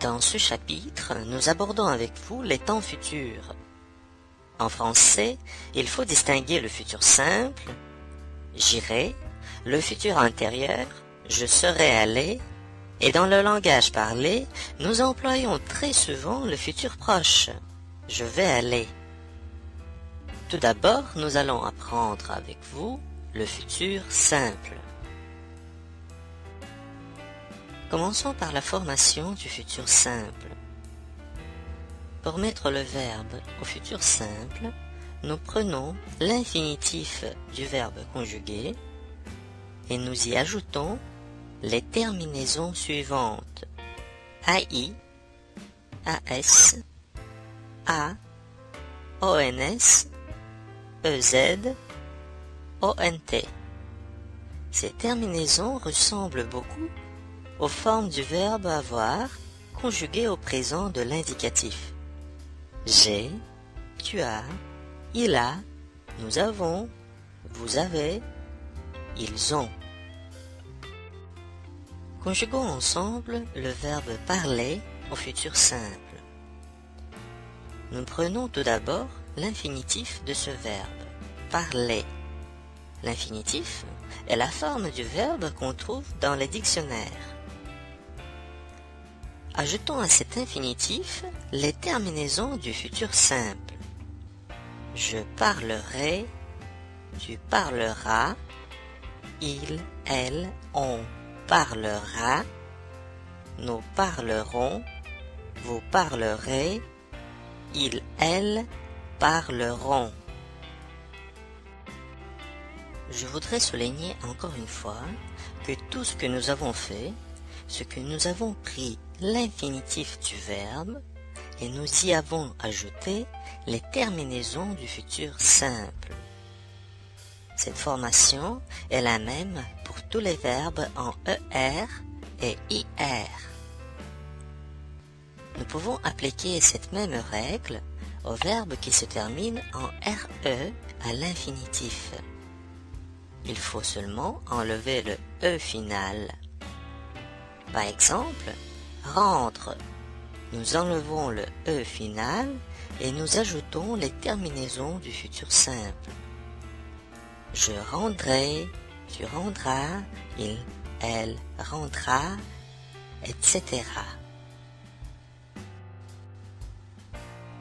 Dans ce chapitre, nous abordons avec vous les temps futurs. En français, il faut distinguer le futur simple, j'irai, le futur antérieur, je serai allé, et dans le langage parlé, nous employons très souvent le futur proche, je vais aller. Tout d'abord, nous allons apprendre avec vous le futur simple. Commençons par la formation du futur simple. Pour mettre le verbe au futur simple, nous prenons l'infinitif du verbe conjugué et nous y ajoutons les terminaisons suivantes: AI, AS, A, ONS, EZ, ONT. Ces terminaisons ressemblent beaucoup aux formes du verbe avoir conjugué au présent de l'indicatif. J'ai, tu as, il a, nous avons, vous avez, ils ont. Conjuguons ensemble le verbe parler au futur simple. Nous prenons tout d'abord l'infinitif de ce verbe, parler. L'infinitif est la forme du verbe qu'on trouve dans les dictionnaires. Ajoutons à cet infinitif les terminaisons du futur simple. Je parlerai, tu parleras, il, elle, on parlera, nous parlerons, vous parlerez, ils, elles parleront. Je voudrais souligner encore une fois que tout ce que nous avons fait, c'est que nous avons pris l'infinitif du verbe et nous y avons ajouté les terminaisons du futur simple. Cette formation est la même pour tous les verbes en ER et IR. Nous pouvons appliquer cette même règle aux verbes qui se terminent en RE à l'infinitif. Il faut seulement enlever le E final. Par exemple, rendre. Nous enlevons le E final et nous ajoutons les terminaisons du futur simple. Je rendrai, tu rendras, il, elle rendra, etc.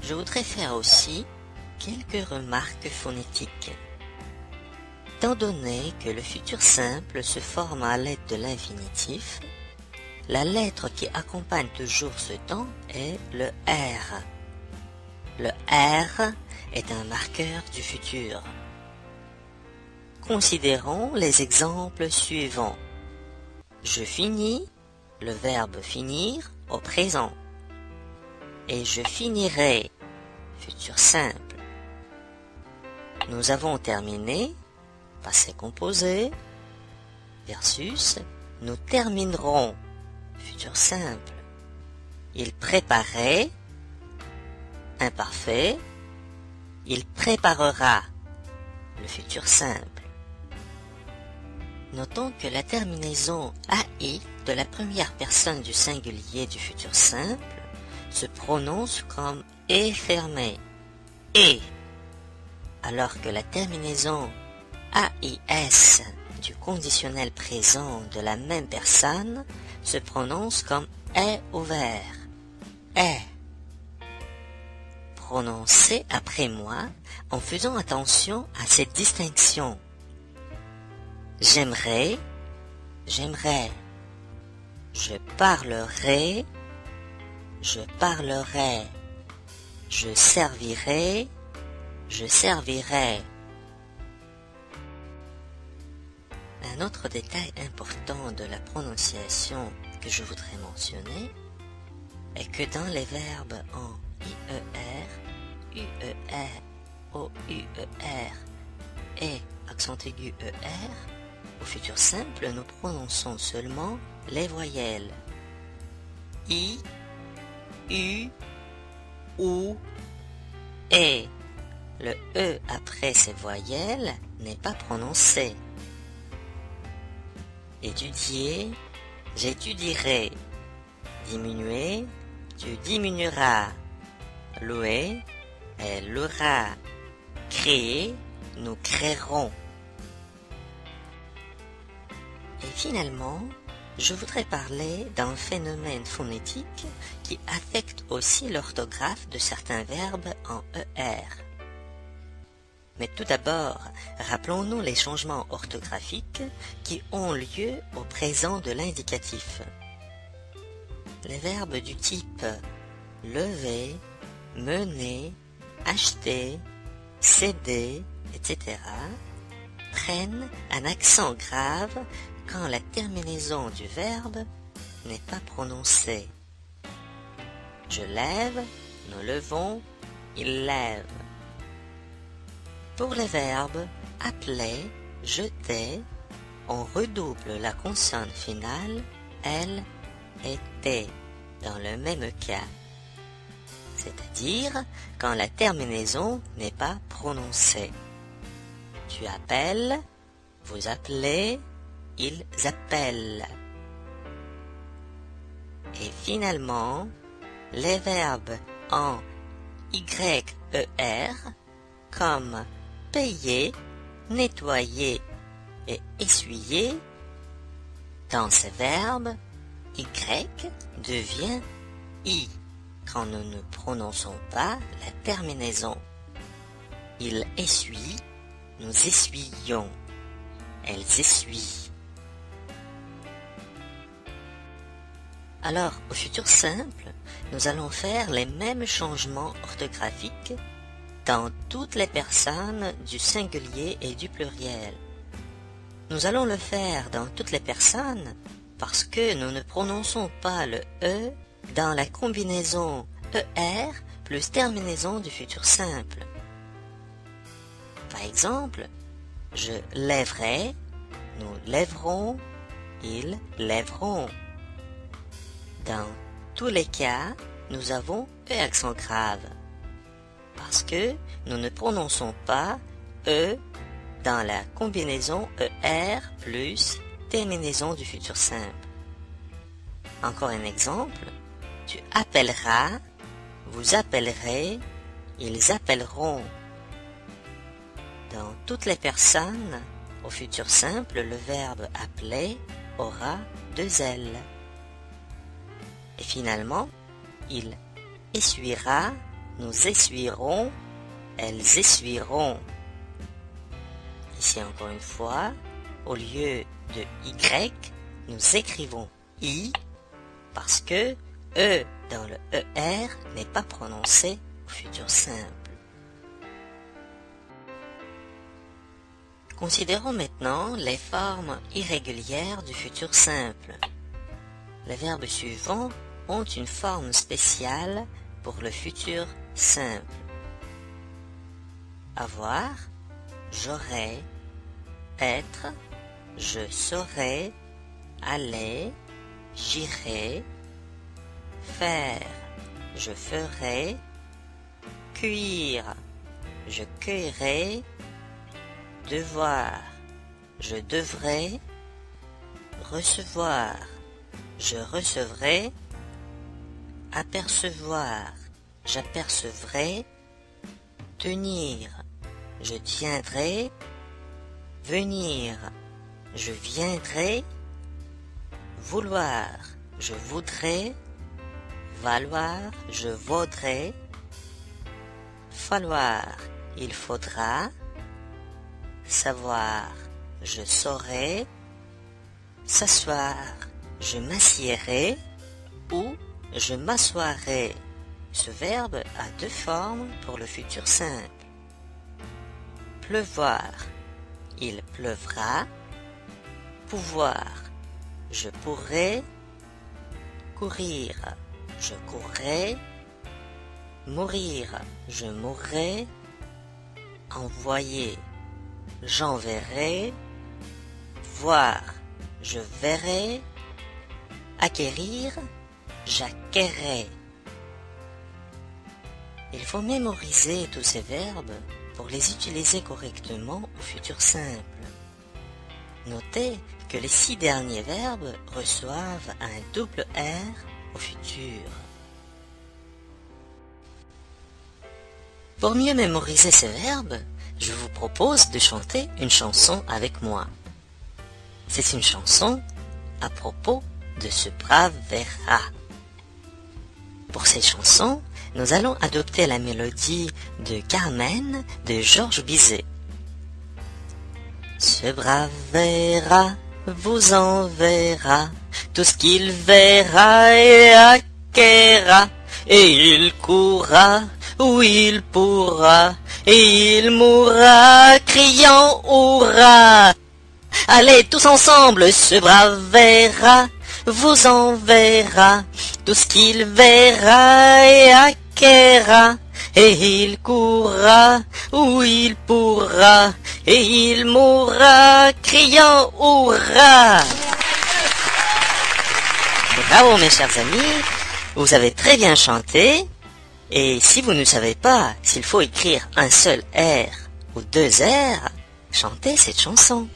Je voudrais faire aussi quelques remarques phonétiques. Étant donné que le futur simple se forme à l'aide de l'infinitif, la lettre qui accompagne toujours ce temps est le R. Le R est un marqueur du futur. Considérons les exemples suivants. Je finis, le verbe finir, au présent. Et je finirai, futur simple. Nous avons terminé, passé composé, versus nous terminerons, futur simple. Il préparait, imparfait. Il préparera, le futur simple. Notons que la terminaison AI de la première personne du singulier du futur simple se prononce comme est fermé, et, alors que la terminaison AIS du conditionnel présent de la même personne se prononce comme est ouvert, est. Prononcez après moi en faisant attention à cette distinction. J'aimerais, j'aimerais. Je parlerai, je parlerai. Je servirai, je servirai. Un autre détail important de la prononciation que je voudrais mentionner est que dans les verbes en IER, UER, OUER et accent aigu ER, au futur simple, nous prononçons seulement les voyelles I, U, OU, et. Le E après ces voyelles n'est pas prononcé. Étudier, j'étudierai. Diminuer, tu diminueras. Louer, elle louera. Créer, nous créerons. Et finalement, je voudrais parler d'un phénomène phonétique qui affecte aussi l'orthographe de certains verbes en ER. Mais tout d'abord, rappelons-nous les changements orthographiques qui ont lieu au présent de l'indicatif. Les verbes du type lever, mener, acheter, céder, etc. prennent un accent grave quand la terminaison du verbe n'est pas prononcée. Je lève, nous levons, il lève. Pour les verbes appeler, jeter, on redouble la consonne finale elle et t dans le même cas, c'est-à-dire quand la terminaison n'est pas prononcée. Tu appelles, vous appelez, ils appellent. Et finalement, les verbes en YER comme payer, nettoyer et essuyer, dans ces verbes, Y devient I quand nous ne prononçons pas la terminaison. Il essuie, nous essuyons. Elles essuient. Alors, au futur simple, nous allons faire les mêmes changements orthographiques dans toutes les personnes du singulier et du pluriel. Nous allons le faire dans toutes les personnes parce que nous ne prononçons pas le E dans la combinaison ER plus terminaison du futur simple. Par exemple, je lèverai, nous lèverons, ils lèveront. Dans tous les cas, nous avons E accent grave parce que nous ne prononçons pas E dans la combinaison ER plus terminaison du futur simple. Encore un exemple, tu appelleras, vous appellerez, ils appelleront. Dans toutes les personnes, au futur simple, le verbe appeler aura 2 L. Et finalement, il essuiera, nous essuierons, elles essuieront. Ici encore une fois, au lieu de Y, nous écrivons I parce que E dans le ER n'est pas prononcé au futur simple. Considérons maintenant les formes irrégulières du futur simple. Les verbes suivants ont une forme spéciale pour le futur simple. Avoir, j'aurai, être, je saurai, aller, j'irai, faire, je ferai, cueillir, je cueillerai, devoir, je devrai, recevoir, je recevrai, apercevoir, j'apercevrai, tenir, je tiendrai, venir, je viendrai, vouloir, je voudrais, valoir, je vaudrais, falloir, il faudra, savoir, je saurai, s'asseoir, je m'assiérai ou je m'assoirai. Ce verbe a 2 formes pour le futur simple. Pleuvoir, il pleuvra, pouvoir, je pourrai, courir, je courrai, mourir, je mourrai, envoyer, j'enverrai, voir, je verrai, acquérir, j'acquerrai. Il faut mémoriser tous ces verbes pour les utiliser correctement au futur simple. Notez que les 6 derniers verbes reçoivent un double R au futur. Pour mieux mémoriser ces verbes, je vous propose de chanter une chanson avec moi. C'est une chanson à propos de ce brave verra. Pour cette chanson, nous allons adopter la mélodie de Carmen de Georges Bizet. Ce brave verra vous enverra tout ce qu'il verra et acquérera, et il courra où il pourra, et il mourra criant hurrah. Allez tous ensemble, ce brave verra vous enverra tout ce qu'il verra et acquérera, et il courra où il pourra, et il mourra criant hurrah. Bravo mes chers amis, vous avez très bien chanté. Et si vous ne savez pas s'il faut écrire un seul R ou deux R, chantez cette chanson.